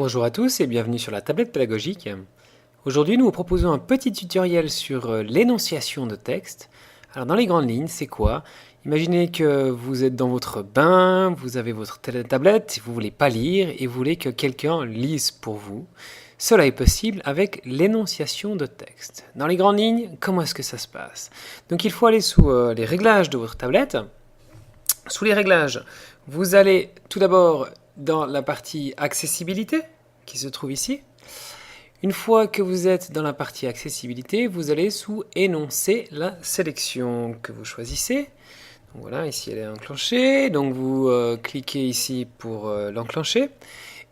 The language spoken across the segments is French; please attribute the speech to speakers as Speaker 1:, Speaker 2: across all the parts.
Speaker 1: Bonjour à tous et bienvenue sur la tablette pédagogique. Aujourd'hui, nous vous proposons un petit tutoriel sur l'énonciation de texte. Alors, dans les grandes lignes, c'est quoi? Imaginez que vous êtes dans votre bain, vous avez votre tablette, vous ne voulez pas lire et vous voulez que quelqu'un lise pour vous. Cela est possible avec l'énonciation de texte. Dans les grandes lignes, comment est-ce que ça se passe? Donc, il faut aller sous les réglages de votre tablette. Sous les réglages, vous allez tout d'abord dans la partie accessibilité qui se trouve ici. Une fois que vous êtes dans la partie accessibilité, vous allez sous énoncer la sélection que vous choisissez. Donc voilà, ici elle est enclenchée, donc vous cliquez ici pour l'enclencher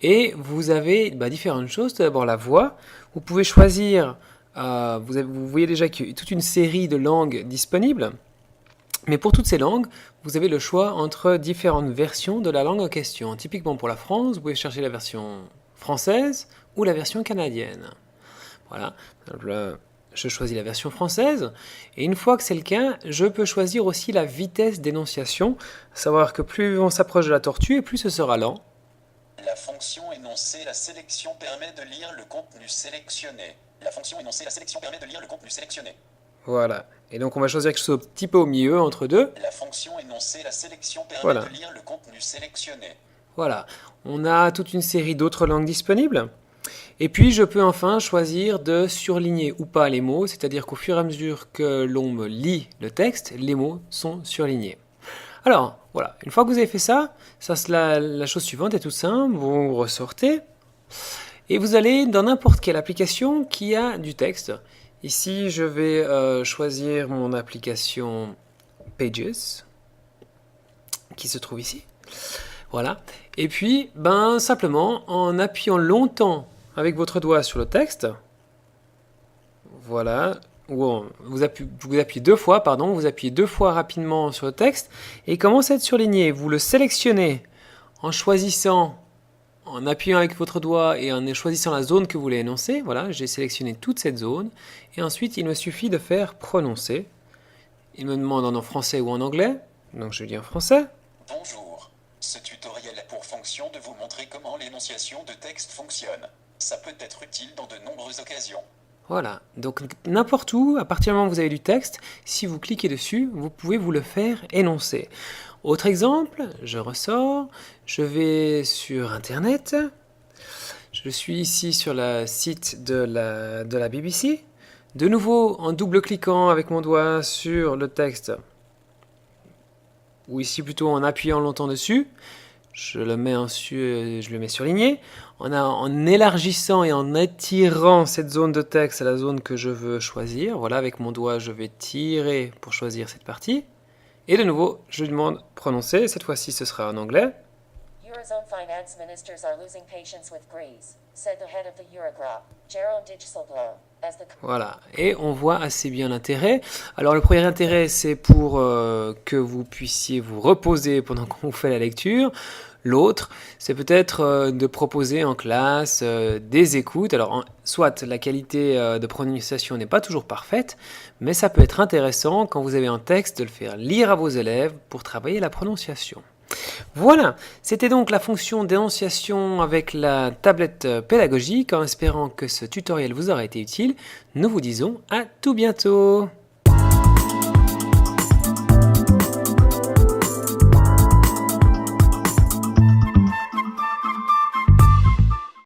Speaker 1: et vous avez différentes choses. Tout d'abord la voix, vous pouvez choisir, vous voyez déjà qu'il y a toute une série de langues disponibles. Mais pour toutes ces langues, vous avez le choix entre différentes versions de la langue en question. Typiquement pour la France, vous pouvez chercher la version française ou la version canadienne. Voilà, donc là, je choisis la version française. Et une fois que c'est le cas, je peux choisir aussi la vitesse d'énonciation. Savoir que plus on s'approche de la tortue, et plus ce sera lent.
Speaker 2: La fonction énoncer la sélection permet de lire le contenu sélectionné. La fonction énoncer la sélection permet de lire le contenu sélectionné.
Speaker 1: Voilà. Et donc on va choisir quelque chose un petit peu au milieu, entre deux.
Speaker 2: La fonction énoncer la sélection permet de lire le contenu sélectionné.
Speaker 1: Voilà. On a toute une série d'autres langues disponibles. Et puis je peux enfin choisir de surligner ou pas les mots, c'est-à-dire qu'au fur et à mesure que l'on me lit le texte, les mots sont surlignés. Alors, voilà. Une fois que vous avez fait ça, la chose suivante est tout simple. Vous ressortez et vous allez dans n'importe quelle application qui a du texte. Ici, je vais choisir mon application Pages, qui se trouve ici. Voilà. Et puis, simplement, en appuyant longtemps avec votre doigt sur le texte, voilà, vous appuyez deux fois, vous appuyez deux fois rapidement sur le texte, et il commence à être surligné. Vous le sélectionnez en choisissant, en appuyant avec votre doigt et en choisissant la zone que vous voulez énoncer. Voilà, j'ai sélectionné toute cette zone. Et ensuite, il me suffit de faire prononcer. Il me demande en français ou en anglais. Donc, je dis en français.
Speaker 2: Bonjour. Ce tutoriel a pour fonction de vous montrer comment l'énonciation de texte fonctionne. Ça peut être utile dans de nombreuses occasions.
Speaker 1: Voilà, donc n'importe où, à partir du moment où vous avez du texte, si vous cliquez dessus, vous pouvez vous le faire énoncer. Autre exemple, je ressors, je vais sur Internet, je suis ici sur le site de la BBC. De nouveau, en double-cliquant avec mon doigt sur le texte, ou ici plutôt en appuyant longtemps dessus, je le mets surligné. En élargissant et en étirant cette zone de texte à la zone que je veux choisir. Voilà, avec mon doigt, je vais tirer pour choisir cette partie. Et de nouveau, je lui demande prononcer. Cette fois-ci, ce sera en anglais.
Speaker 3: Eurozone finance ministers are losing patience with Greece, said the head of the Eurogroup, Jeroen Dijsselbloem.
Speaker 1: Voilà, et on voit assez bien l'intérêt. Alors le premier intérêt, c'est pour que vous puissiez vous reposer pendant qu'on vous fait la lecture. L'autre, c'est peut-être de proposer en classe des écoutes. Alors soit la qualité de prononciation n'est pas toujours parfaite, mais ça peut être intéressant quand vous avez un texte de le faire lire à vos élèves pour travailler la prononciation. Voilà, c'était donc la fonction d'énonciation avec la tablette pédagogique. En espérant que ce tutoriel vous aura été utile, nous vous disons à tout bientôt.